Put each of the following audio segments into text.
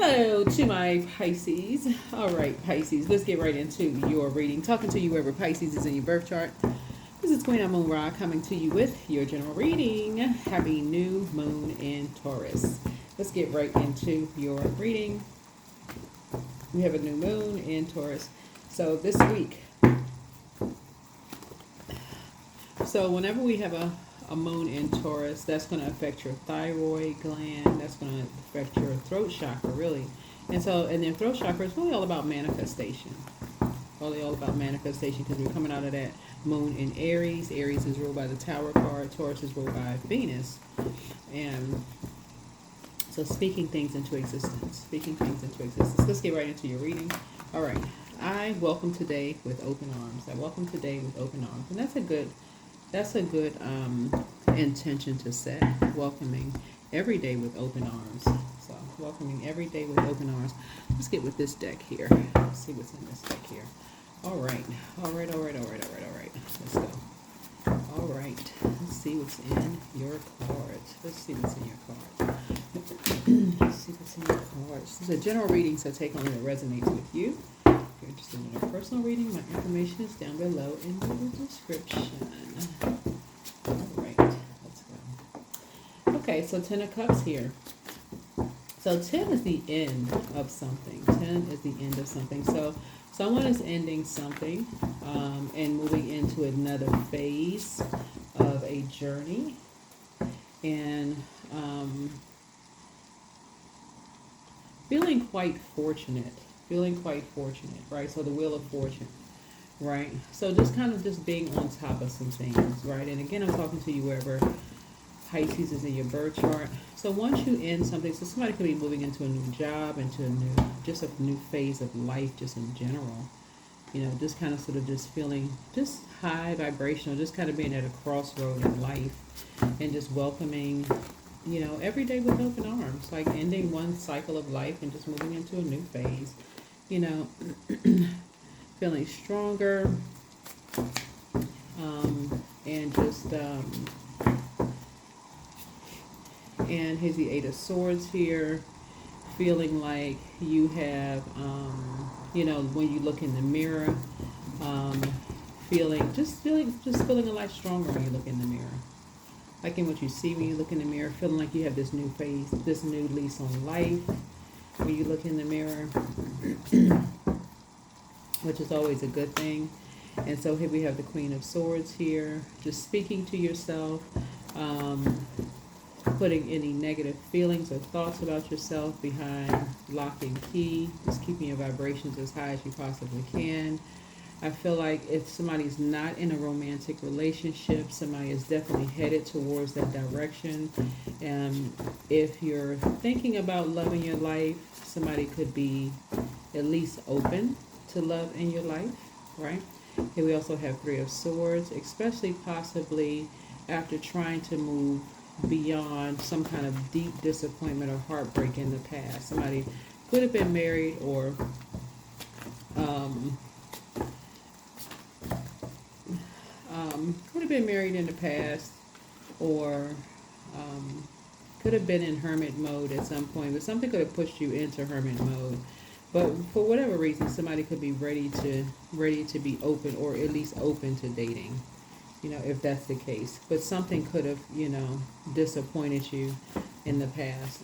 Hello to my Pisces. All right, Pisces, let's get right into your reading. Talking to you wherever Pisces is in your birth chart. This is Queen Amun Ra coming to you with your general reading. Happy new moon in Taurus. Let's get right into your reading. We have a new moon in Taurus. So this week, whenever we have a moon in Taurus, that's going to affect your thyroid gland. That's going to affect your throat chakra, really. And then throat chakra is really all about manifestation. Really all about manifestation because we're coming out of that moon in Aries. Aries is ruled by the Tower card. Taurus is ruled by Venus. And so speaking things into existence. Speaking things into existence. Let's get right into your reading. All right. I welcome today with open arms. I welcome today with open arms. And that's a good intention to set. Welcoming every day with open arms. So welcoming every day with open arms. Let's get with this deck here. Let's see what's in this deck here. All right. Let's go. All right. Let's see what's in your cards. Let's see what's in your cards. Let's see what's in your cards. This is a general reading, so take on what resonates with you. If you're interested in a personal reading, my information is down below in the description. All right. Let's go. Okay, so 10 of Cups here. So 10 is the end of something. 10 is the end of something. So someone is ending something and moving into another phase of a journey. And feeling quite fortunate. Right? So the Wheel of Fortune. Right? So just kind of just being on top of some things. Right? And again, I'm talking to you wherever Pisces is in your birth chart. So once you end something, so somebody could be moving into a new job, into a new phase of life, just in general. You know, just kind of sort of just feeling just high vibrational, just kind of being at a crossroad in life and just welcoming, every day with open arms, like ending one cycle of life and just moving into a new phase, feeling stronger, and just, and here's the Eight of Swords here, feeling like you have, when you look in the mirror, feeling a lot stronger when you look in the mirror. Like in what you see when you look in the mirror, feeling like you have this new phase, this new lease on life when you look in the mirror, which is always a good thing. And so here we have the Queen of Swords here, just speaking to yourself, putting any negative feelings or thoughts about yourself behind lock and key, just keeping your vibrations as high as you possibly can. I feel like if somebody's not in a romantic relationship, somebody is definitely headed towards that direction. And if you're thinking about love in your life, somebody could be at least open to love in your life, right? Here we also have Three of Swords, especially possibly after trying to move beyond some kind of deep disappointment or heartbreak in the past. Somebody could have been married or could have been married in the past, or could have been in hermit mode at some point, but something could have pushed you into hermit mode. But for whatever reason, somebody could be ready to be open, or at least open to dating, if that's the case. But something could have, disappointed you in the past.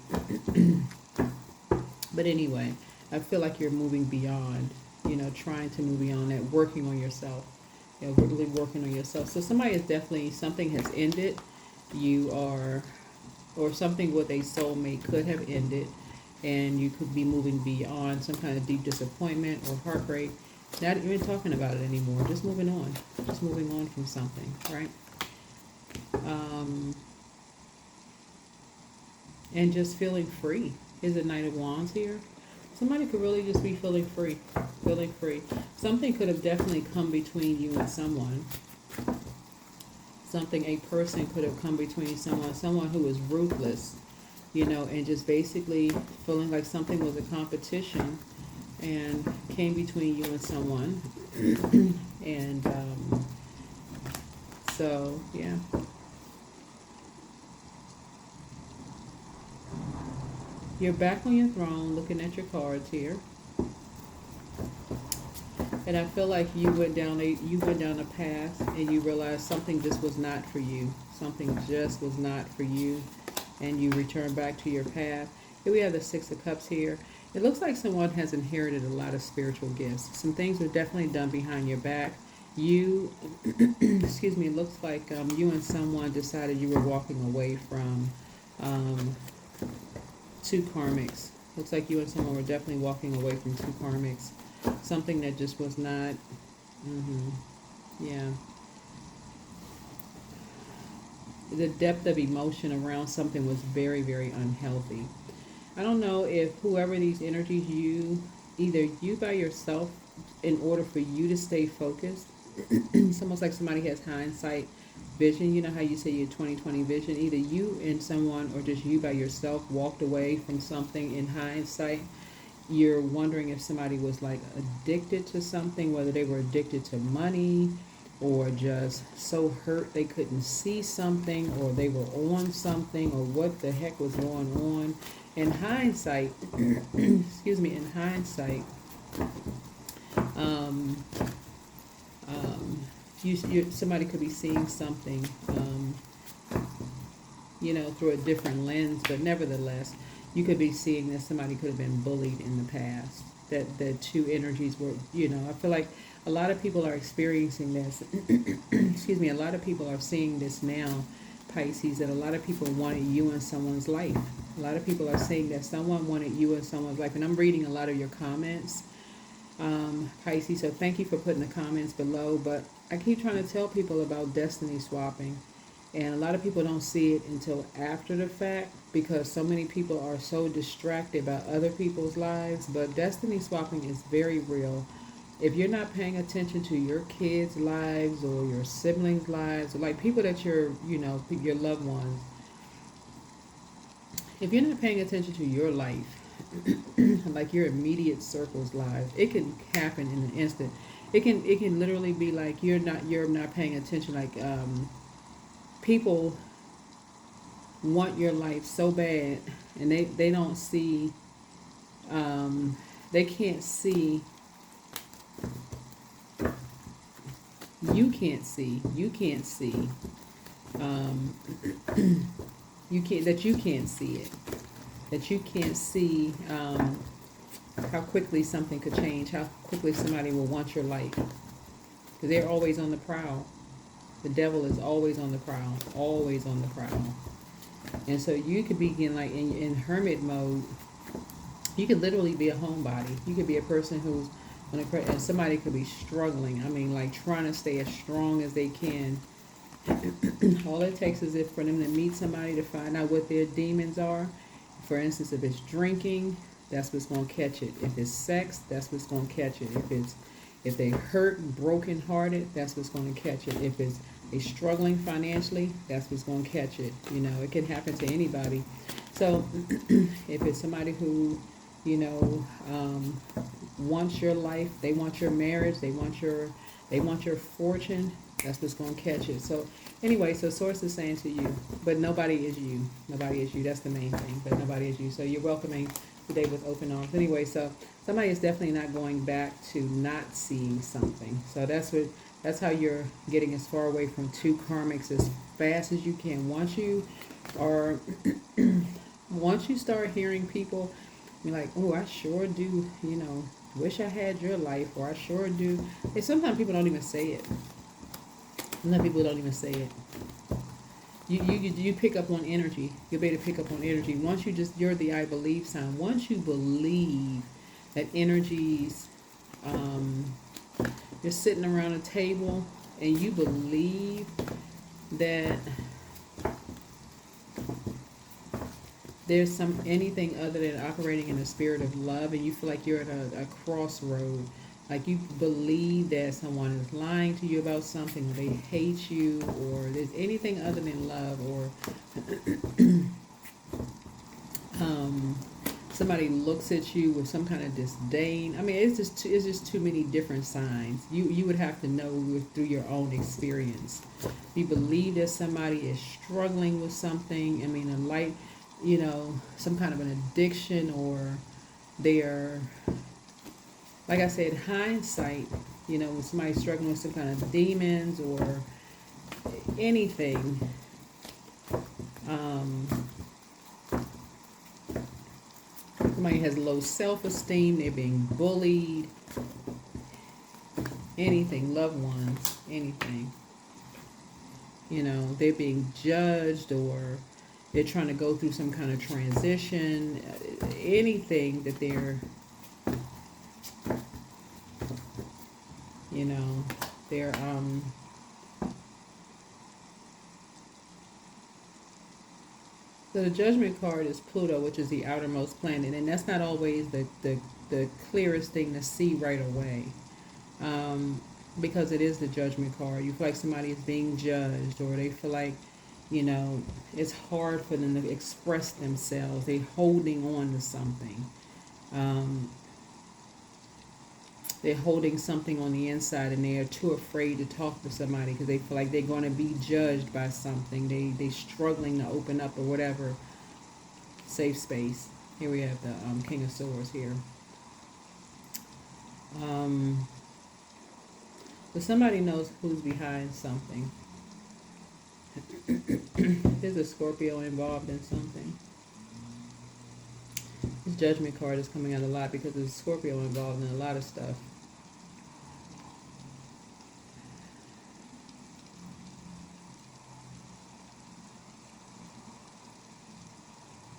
But anyway, I feel like you're moving beyond, trying to move beyond that, working on yourself, really working on yourself. So somebody is definitely, something has ended. You are, or something with a soulmate could have ended, and you could be moving beyond some kind of deep disappointment or heartbreak. Not even talking about it anymore. Just moving on. Just moving on from something, right? And just feeling free. Is a Knight of Wands here. Somebody could really just be feeling free. Feeling free. Something could have definitely come between you and someone. A person could have come between someone who is ruthless, and just basically feeling like something was a competition and came between you and someone. And so, yeah. You're back on your throne looking at your cards here. And I feel like you went down a path and you realized something just was not for you. Something just was not for you, and you return back to your path. Here we have the Six of Cups here. It looks like someone has inherited a lot of spiritual gifts. Some things were definitely done behind your back. You, excuse me, it looks like you and someone decided you were walking away from um, two karmics. Looks like you and someone were definitely walking away from two karmics. Something that just was not, yeah. The depth of emotion around something was very, very unhealthy. I don't know if whoever these energies either you by yourself, in order for you to stay focused, it's almost like somebody has hindsight vision. You know how you say your 20/20 vision? Either you and someone or just you by yourself walked away from something in hindsight. You're wondering if somebody was like addicted to something, whether they were addicted to money or just so hurt they couldn't see something, or they were on something, or what the heck was going on. In hindsight, excuse me, in hindsight, um, somebody could be seeing something, through a different lens, but nevertheless, you could be seeing that somebody could have been bullied in the past. That the two energies were, I feel like a lot of people are experiencing this. Excuse me, a lot of people are seeing this now, Pisces, that a lot of people wanted you in someone's life. A lot of people are saying that someone wanted you in someone's life. And I'm reading a lot of your comments, Pisces, so thank you for putting the comments below. But I keep trying to tell people about destiny swapping. And a lot of people don't see it until after the fact because so many people are so distracted by other people's lives. But destiny swapping is very real. If you're not paying attention to your kids' lives or your siblings' lives, or like people that your loved ones, if you're not paying attention to your life, like your immediate circle's lives, it can happen in an instant. It can literally be like you're not paying attention. Like people want your life so bad, and they don't see, they can't see, you can't see, um, you can't see it, that you can't see how quickly something could change, how quickly somebody will want your life, because they're always on the prowl. The devil is always on the prowl, always on the prowl. And so you could be in hermit mode. You could literally be a homebody. You could be a person who's and somebody could be struggling. I mean, like trying to stay as strong as they can. All it takes is for them to meet somebody to find out what their demons are. For instance, if it's drinking, that's what's going to catch it. If it's sex, that's what's going to catch it. If they hurt, broken hearted, that's what's going to catch it. If it's they struggling financially, that's what's going to catch it. It can happen to anybody. So if it's somebody who, wants your life, they want your marriage, they want your fortune, that's what's going to catch it. So anyway, so Source is saying to you, but nobody is you. Nobody is you. That's the main thing. But nobody is you. So you're welcoming today with open arms. Anyway, so somebody is definitely not going back to not seeing something. So that's how you're getting as far away from two karmics as fast as you can. Once you start hearing people, you're like, oh, I sure do, wish I had your life, or I sure do. And sometimes people don't even say it. Sometimes people don't even say it. You pick up on energy. You'll be able to pick up on energy. Once you're the I believe sign. Once you believe that energies, you're sitting around a table and you believe that there's anything other than operating in a spirit of love, and you feel like you're at a crossroad. Like you believe that someone is lying to you about something, or they hate you, or there's anything other than love, or somebody looks at you with some kind of disdain. I mean, it's just too many different signs. You would have to know through your own experience. You believe that somebody is struggling with something. I mean, you know, some kind of an addiction, or they're, like I said, hindsight, you know, when somebody's struggling with some kind of demons or anything, um, somebody has low self-esteem, they're being bullied, anything, loved ones, anything. You know, they're being judged, or they're trying to go through some kind of transition, anything that they're, you know, they're, so the judgment card is Pluto, which is the outermost planet, and that's not always the clearest thing to see right away. Um, because it is the judgment card. You feel like somebody is being judged, or they feel like, you know, it's hard for them to express themselves. They're holding on to something. Um, they're holding something on the inside, and they are too afraid to talk to somebody because they feel like they're going to be judged by something. They're struggling to open up or whatever. Safe space. Here we have the King of Swords here. But somebody knows who's behind something. There's a Scorpio involved in something. This judgment card is coming out a lot because there's a Scorpio involved in a lot of stuff.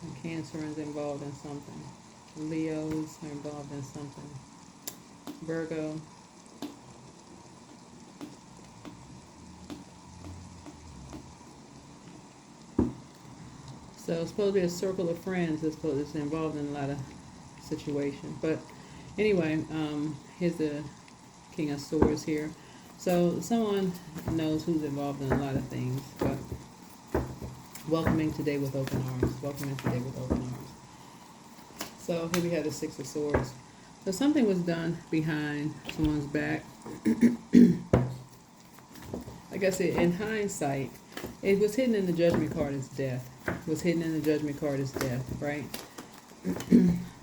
And Cancerans involved in something. Leos are involved in something. Virgo. So it's supposed to be a circle of friends that's involved in a lot of situations. But anyway, here's the King of Swords here. So someone knows who's involved in a lot of things, but welcoming today with open arms. Welcoming today with open arms. So here we have the Six of Swords. So something was done behind someone's back. Like I said, in hindsight, it was hidden in the judgment card as death. It was hidden in the judgment card as death, right?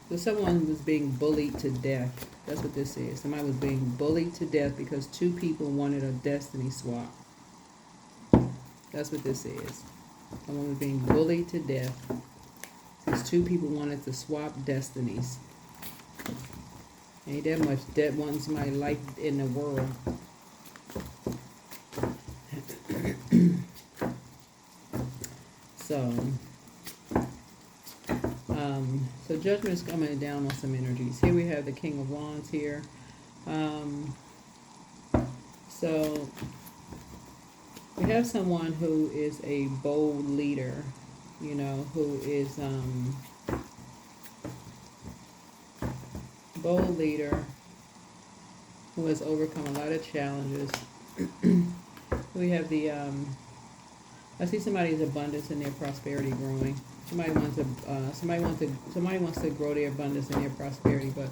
So someone was being bullied to death. That's what this is. Somebody was being bullied to death because two people wanted a destiny swap. That's what this is. Someone was being bullied to death because two people wanted to swap destinies. Ain't that much debt wanting somebody like in the world. So judgment is coming down on some energies. Here we have the King of Wands here. So we have someone who is a bold leader, you know, who is bold leader who has overcome a lot of challenges. We have the I see somebody's abundance and their prosperity growing. Somebody wants to grow their abundance and their prosperity. But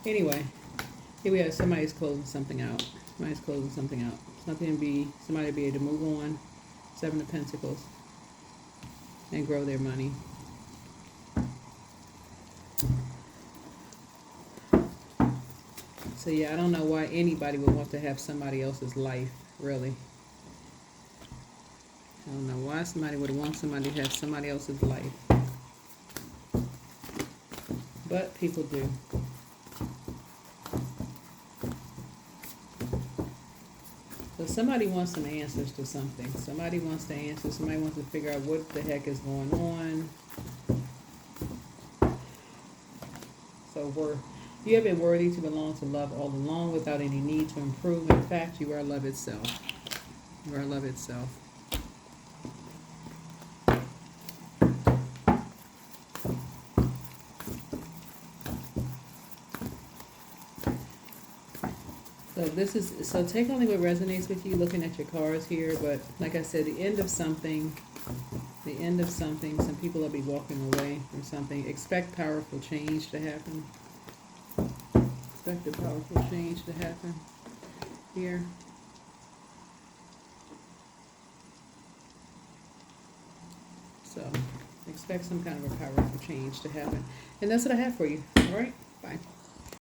anyway, here we have somebody's closing something out. Somebody's closing something out. Somebody be able to move on. Seven of Pentacles, and grow their money. So yeah, I don't know why anybody would want to have somebody else's life, really. I don't know why somebody would want somebody to have somebody else's life. But people do. So somebody wants some answers to something. Somebody wants to answer. Somebody wants to figure out what the heck is going on. So you have been worthy to belong to love all along without any need to improve. In fact, you are love itself. You are love itself. So take only what resonates with you looking at your cards here, but like I said, the end of something, some people will be walking away from something. Expect powerful change to happen. Expect a powerful change to happen here. So Expect some kind of a powerful change to happen. And that's what I have for you. All right? Bye.